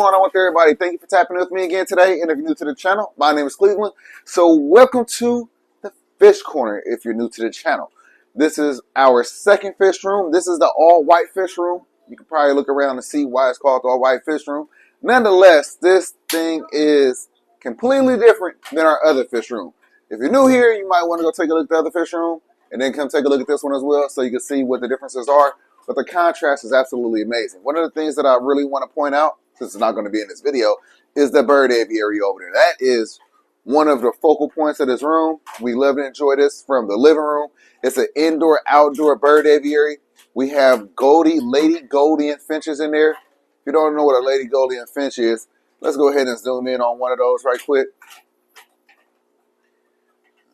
going on with everybody? Thank you for tapping with me again today. And if you're new to the channel, my name is Cleveland. So welcome to the Fish Corner if you're new to the channel. This is our second fish room. This is the all-white fish room. You can probably look around and see why it's called the all-white fish room. Nonetheless, this thing is completely different than our other fish room. If you're new here, you might want to go take a look at the other fish room and then come take a look at this one as well so you can see what the differences are. But the contrast is absolutely amazing. One of the things that I really want to point out, since it's not going to be in this video, is the bird aviary over there. That is one of the focal points of this room. We love and enjoy this from the living room. It's an indoor-outdoor bird aviary. We have Lady Goldie and finches in there. If you don't know what a Lady Goldie and finch is, let's go ahead and zoom in on one of those right quick.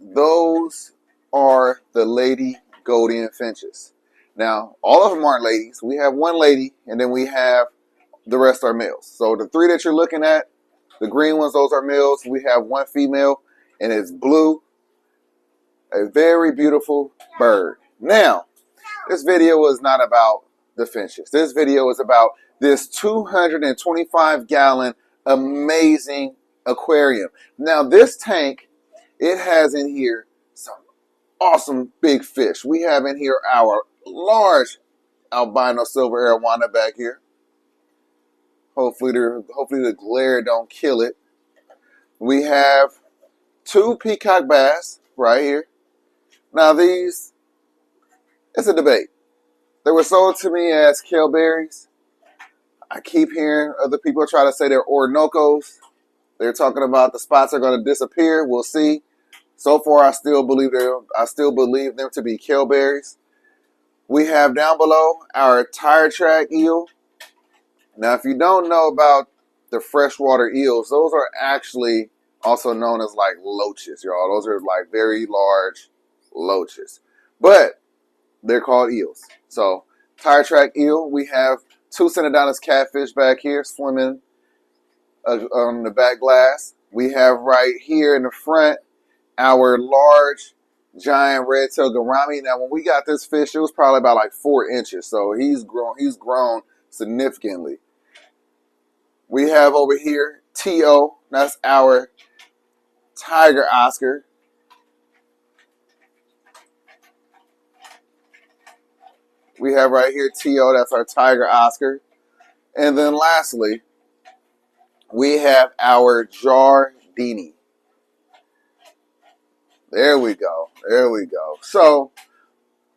Those are the Lady Goldie and finches. Now, all of them aren't ladies. We have one lady, and then we have the rest are males. So the three that you're looking at, the green ones, those are males. We have one female, and it's blue. A very beautiful bird. Now, this video is not about the finches. This video is about this 225-gallon amazing aquarium. Now, this tank, it has in here some awesome big fish. We have in here our large albino silver arowana back here. Hopefully the glare don't kill it. We have two peacock bass right here. Now these, it's a debate. They were sold to me as kaleberries. I keep hearing other people try to say they're Orinoco's. They're talking about the spots are going to disappear. We'll see. So far, I still believe them to be kaleberries. We have down below our tire track eel. Now, if you don't know about the freshwater eels, those are actually also known as like loaches, y'all. Those are like very large loaches, but they're called eels. So, tire track eel. We have two Synodontis catfish back here swimming on the back glass. We have right here in the front our large giant red-tailed gourami. Now, when we got this fish, it was probably about like 4 inches. So he's grown significantly. We have over here T.O. That's our tiger Oscar. We have right here T.O. That's our tiger Oscar. And then lastly, we have our Jardini. There we go. There we go. So,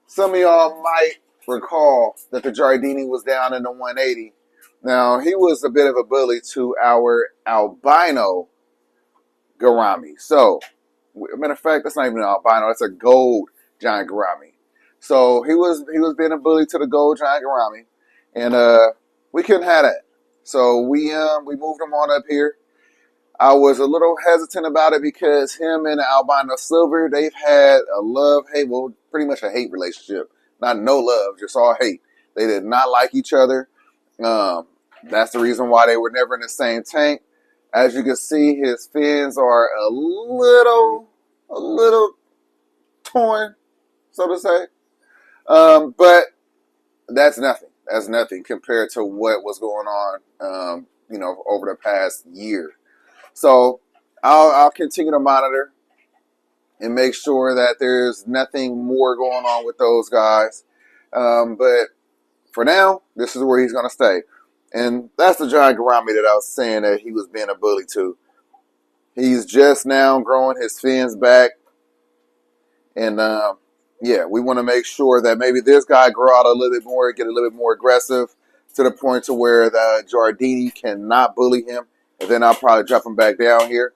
some of y'all might recall that the Jardini was down in the 180. Now, he was a bit of a bully to our albino gourami. So, matter of fact, that's not even an albino. That's a gold giant gourami. So, he was being a bully to the gold giant gourami. And we couldn't have that. So, we moved him on up here. I was a little hesitant about it because him and the albino silver, they've had a love-hate, well, pretty much a hate relationship. Not no love, just all hate. They did not like each other. That's the reason why they were never in the same tank. As you can see, his fins are a little torn, so to say. But that's nothing. That's nothing compared to what was going on, over the past year. So I'll continue to monitor and make sure that there's nothing more going on with those guys. But for now, this is where he's going to stay. And that's the giant gourami that I was saying that he was being a bully to. He's just now growing his fins back. And, yeah, we want to make sure that maybe this guy grow out a little bit more, get a little bit more aggressive to the point to where the Jardini cannot bully him. And then I'll probably drop him back down here.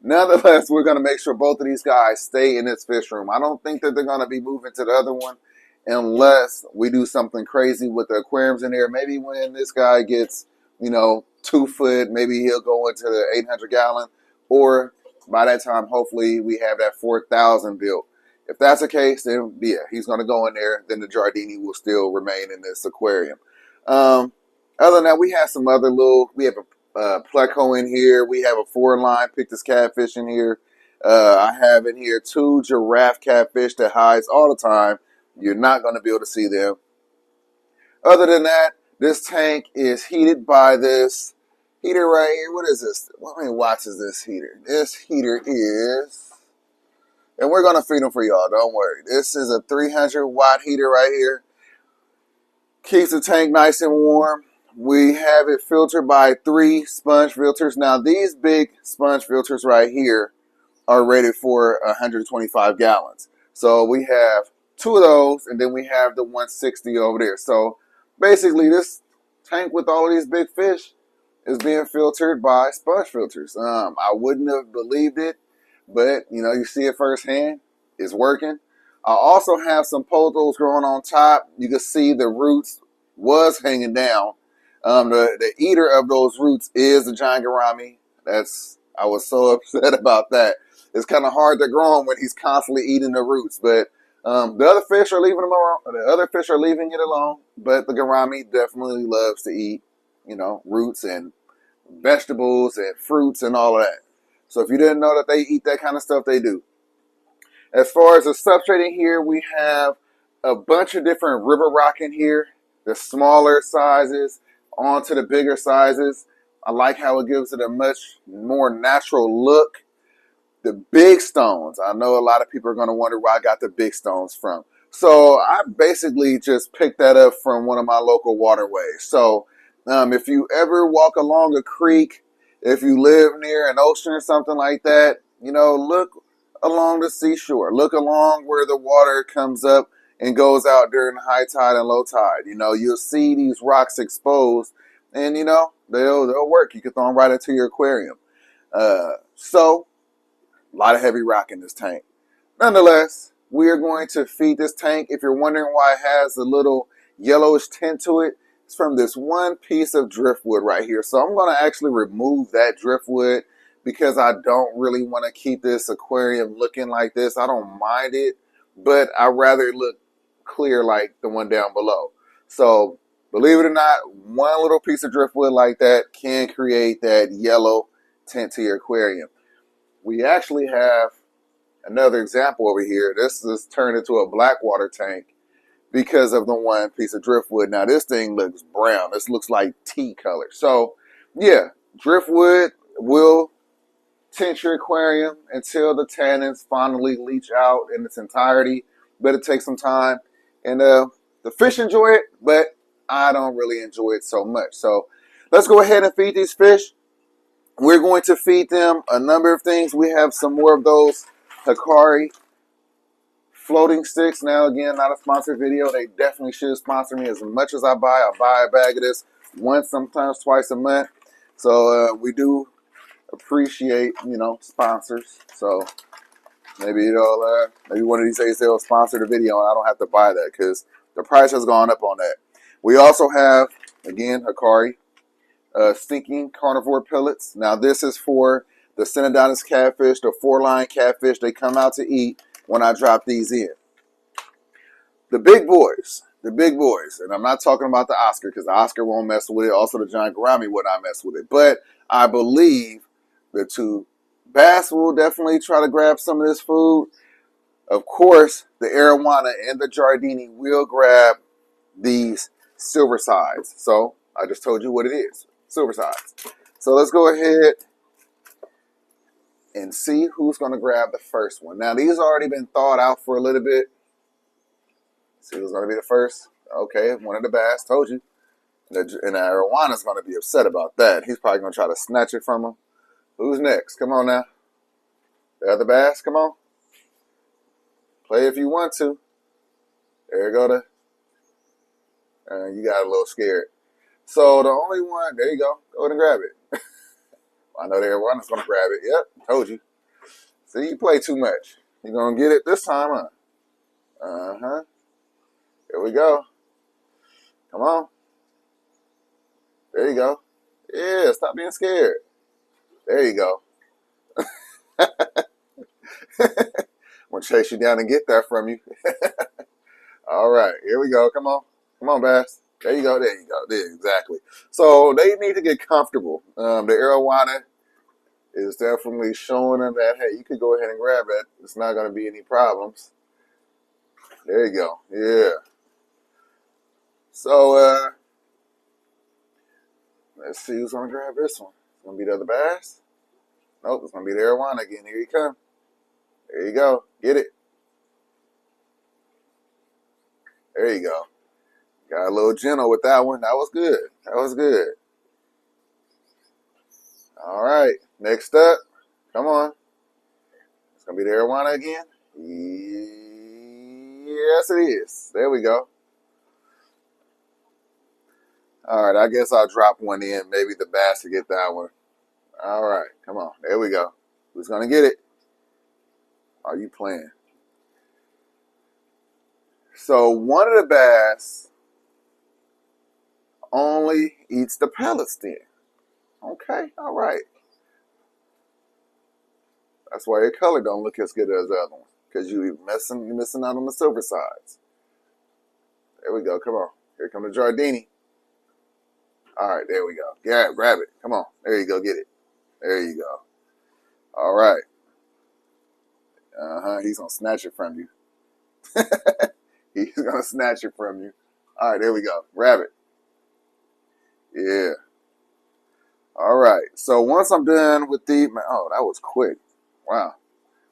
Nonetheless, we're going to make sure both of these guys stay in this fish room. I don't think that they're going to be moving to the other one unless we do something crazy with the aquariums in there. Maybe when this guy gets, 2 foot, maybe he'll go into the 800-gallon. Or by that time, hopefully, we have that 4,000 built. If that's the case, then, yeah, he's going to go in there. Then the Jardini will still remain in this aquarium. Other than that, we have some other we have a pleco in here. We have a 4-line Pictus catfish in here. I have in here 2 giraffe catfish that hides all the time. You're not going to be able to see them. Other than that, this tank is heated by this heater right here. What is this? How many watts is this heater? This heater is, and we're gonna feed them for y'all. Don't worry. This is a 300-watt heater right here. Keeps the tank nice and warm. We have it filtered by 3 sponge filters. Now these big sponge filters right here are rated for 125 gallons. So we have 2 of those, and then we have the 160 over there. So basically this tank with all of these big fish is being filtered by sponge filters. I wouldn't have believed it, but you know, you see it firsthand. It's working. I also have some pothos growing on top. You can see the roots was hanging down. The eater of those roots is the giant gourami. I was so upset about that. It's kind of hard to grow him when he's constantly eating the roots, but the other fish are leaving him alone. The other fish are leaving it alone, but the gourami definitely loves to eat, you know, roots and vegetables and fruits and all of that. So if you didn't know that they eat that kind of stuff, they do. As far as the substrate in here, we have a bunch of different river rock in here. The smaller sizes onto the bigger sizes. I like how it gives it a much more natural look. The big stones. I know a lot of people are going to wonder where I got the big stones from. So I basically just picked that up from one of my local waterways. So if you ever walk along a creek, if you live near an ocean or something like that, you know, look along the seashore. Look along where the water comes up and goes out during high tide and low tide. You know, you'll see these rocks exposed, and you know, they'll work. You can throw them right into your aquarium. So a lot of heavy rock in this tank. Nonetheless, we are going to feed this tank. If you're wondering why it has a little yellowish tint to it, it's from this one piece of driftwood right here. So I'm going to actually remove that driftwood because I don't really want to keep this aquarium looking like this. I don't mind it, but I'd rather it look clear like the one down below. So believe it or not, one little piece of driftwood like that can create that yellow tint to your aquarium. We actually have another example over here. This is turned into a black water tank because of the one piece of driftwood. Now this thing looks brown. This looks like tea color. So yeah, driftwood will tint your aquarium until the tannins finally leach out in its entirety. But it takes some time. And the fish enjoy it, but I don't really enjoy it so much. So let's go ahead and feed these fish. We're going to feed them a number of things. We have some more of those Hikari floating sticks. Now, again, not a sponsored video. They definitely should sponsor me as much as I buy. I buy a bag of this once, sometimes twice a month. So we do appreciate, you know, sponsors. So maybe maybe one of these days they'll sponsor the video and I don't have to buy that because the price has gone up on that. We also have, again, Hikari stinking carnivore pellets. Now this is for the Synodontis catfish, the 4-line catfish. They come out to eat when I drop these in. The big boys, and I'm not talking about the Oscar because the Oscar won't mess with it. Also the giant gourami would not mess with it. But I believe the 2 bass will definitely try to grab some of this food. Of course, the arowana and the giardini will grab these silver sides. So I just told you what it is. Silver sides. So let's go ahead and see who's going to grab the first one. Now, these already been thawed out for a little bit. See who's going to be the first. Okay, one of the bass. Told you. And the arowana's going to be upset about that. He's probably going to try to snatch it from him. Who's next? Come on now. The other bass, come on. Play if you want to. There you go. You got a little scared. So the only one, there you go. Go ahead and grab it. I know the arowana's going to grab it. Yep, told you. See, you play too much. You're going to get it this time, huh? Uh-huh. Here we go. Come on. There you go. Yeah, stop being scared. There you go. I'm going to chase you down and get that from you. All right, here we go. Come on. Come on, bass. There you go. There you go. There, exactly. So they need to get comfortable. The arowana is definitely showing them that, hey, you could go ahead and grab it. It's not going to be any problems. There you go. Yeah. So Let's see who's gonna grab this one. It's gonna be the other bass. Nope, it's gonna be the arowana again. Here you come. There you go. Get it. There you go. Got a little gentle with that one. That was good. That was good. All right. Next up. Come on. It's going to be the arowana again. Yes, it is. There we go. All right. I guess I'll drop one in. Maybe the bass will get that one. All right. Come on. There we go. Who's going to get it? Are you playing? So one of the bass only eats the pellets then. Okay, all right. That's why your color don't look as good as the other one, because you're missing out on the silver sides. There we go. Come on. Here come the Giardini. All right, there we go. Yeah, grab it. Come on. There you go. Get it. There you go. All right. He's gonna snatch it from you. He's gonna snatch it from you. All right, there we go. Grab it. Yeah. All right. So once I'm done with the, oh, that was quick. Wow.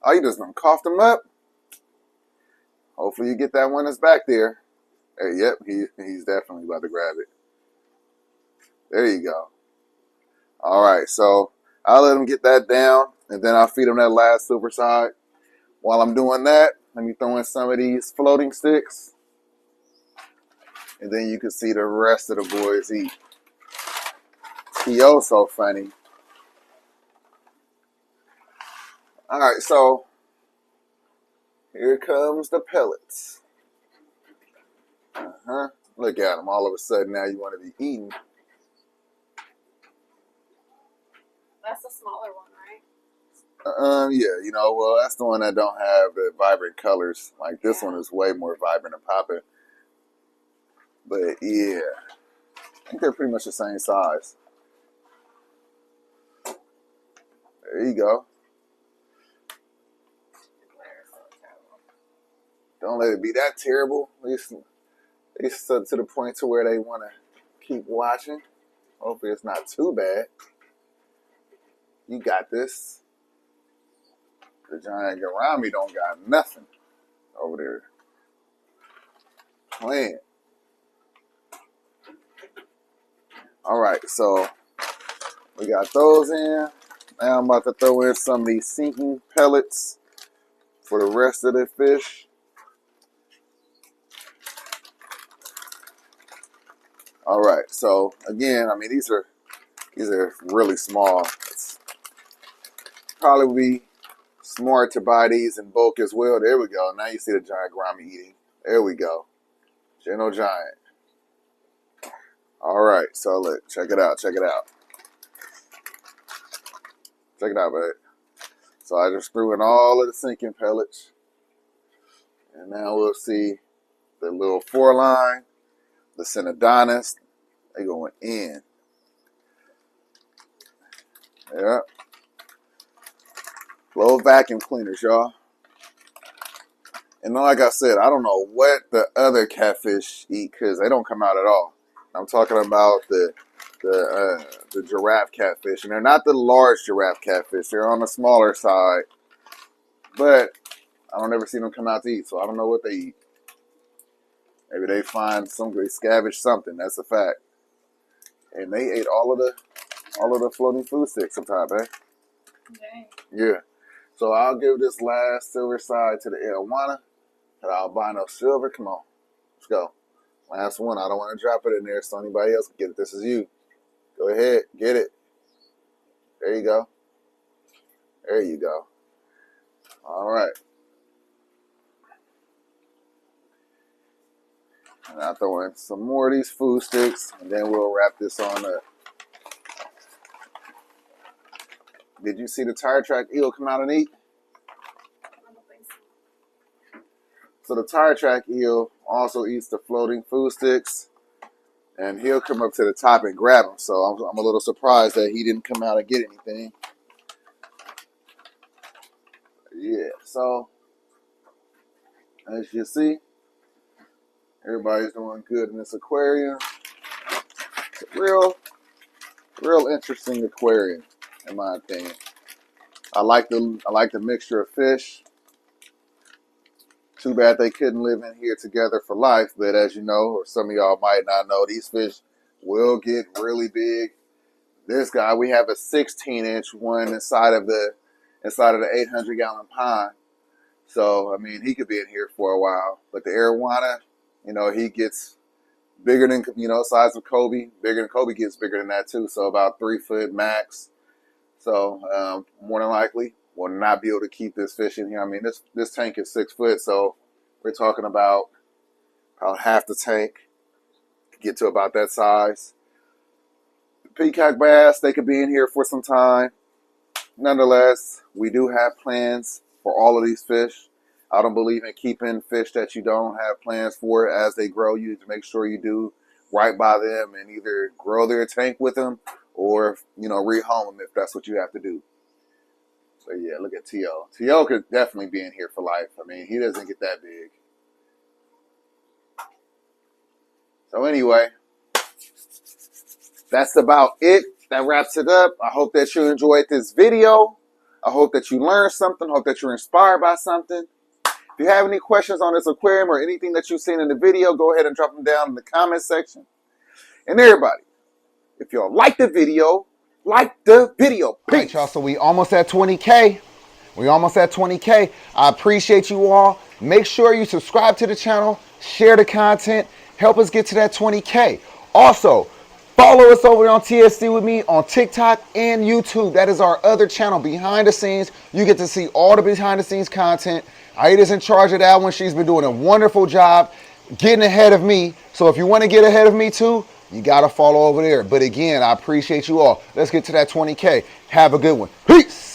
Oh, you just done coughed him up. Hopefully you get that one that's back there. Hey, yep, he's definitely about to grab it. There you go. All right, so I'll let him get that down, and then I'll feed him that last silver side. While I'm doing that, let me throw in some of these floating sticks, and then you can see the rest of the boys eat. T.O. so funny. All right, so here comes the pellets. Look at them. All of a sudden now you want to be eating. That's the smaller one, right? Yeah, you know, well, that's the one that don't have the vibrant colors. Like this one is way more vibrant and popping. But yeah, I think they're pretty much the same size. There you go. Don't let it be that terrible. At least to the point to where they want to keep watching. Hopefully it's not too bad. You got this. The giant around me don't got nothing over there playing. All right, so we got those in. Now I'm about to throw in some of these sinking pellets for the rest of the fish. All right, so again, I mean these are really small. It's probably be smart to buy these in bulk as well. There we go. Now you see the giant gourami eating. There we go. Gentle giant. All right, so look, check it out. Check it out. Check it out, bud. So I just threw in all of the sinking pellets. And now we'll see the little four line, the Synodontis. They going in. Yeah. Little vacuum cleaners, y'all. And like I said, I don't know what the other catfish eat because they don't come out at all. I'm talking about the giraffe catfish, and they're not the large giraffe catfish. They're on the smaller side, but I don't ever see them come out to eat, so I don't know what they eat. Maybe they find something, they scavenge something. That's a fact. And they ate all of the floating food sticks sometimes, eh? Dang. Yeah. So I'll give this last silver side to the arowana, the albino silver. Come on, let's go. Last one. I don't want to drop it in there so anybody else can get it. This is you. Go ahead, get it. There you go. There you go. All right. And I'll throw in some more of these food sticks, and then we'll wrap this on up. Did you see the tire track eel come out and eat? I don't think so. So the tire track eel also eats the floating food sticks, and he'll come up to the top and grab them. So I'm a little surprised that he didn't come out and get anything. Yeah, so as you see, everybody's doing good in this aquarium. It's a real Real interesting aquarium, in my opinion. I like the mixture of fish. Too bad they couldn't live in here together for life, but as you know, or some of y'all might not know, these fish will get really big. This guy, we have a 16-inch one inside of the 800-gallon pond. So, I mean, he could be in here for a while. But the arowana, he gets bigger than, size of Kobe. Bigger than Kobe gets bigger than that too. So about 3 foot max. So more than likely, we'll not be able to keep this fish in here. I mean, this tank is 6 foot. So we're talking about half the tank to get to about that size. Peacock bass, they could be in here for some time. Nonetheless, we do have plans for all of these fish. I don't believe in keeping fish that you don't have plans for. As they grow, you need to make sure you do right by them and either grow their tank with them or, rehome them if that's what you have to do. So yeah, look at T.O. T.O. could definitely be in here for life. I mean, he doesn't get that big. So anyway, that's about it. That wraps it up. I hope that you enjoyed this video. I hope that you learned something. I hope that you're inspired by something. If you have any questions on this aquarium or anything that you've seen in the video, go ahead and drop them down in the comment section. And everybody, if y'all like the video, like the video. Peace. All right, y'all, so we almost at 20K. I appreciate you all. Make sure you subscribe to the channel, share the content, help us get to that 20K. Also, follow us over on TFC with me on TikTok and YouTube. That is our other channel, behind the scenes. You get to see all the behind the scenes content. Aida's in charge of that one. She's been doing a wonderful job getting ahead of me. So if you want to get ahead of me too, you got to follow over there. But again, I appreciate you all. Let's get to that 20K. Have a good one. Peace.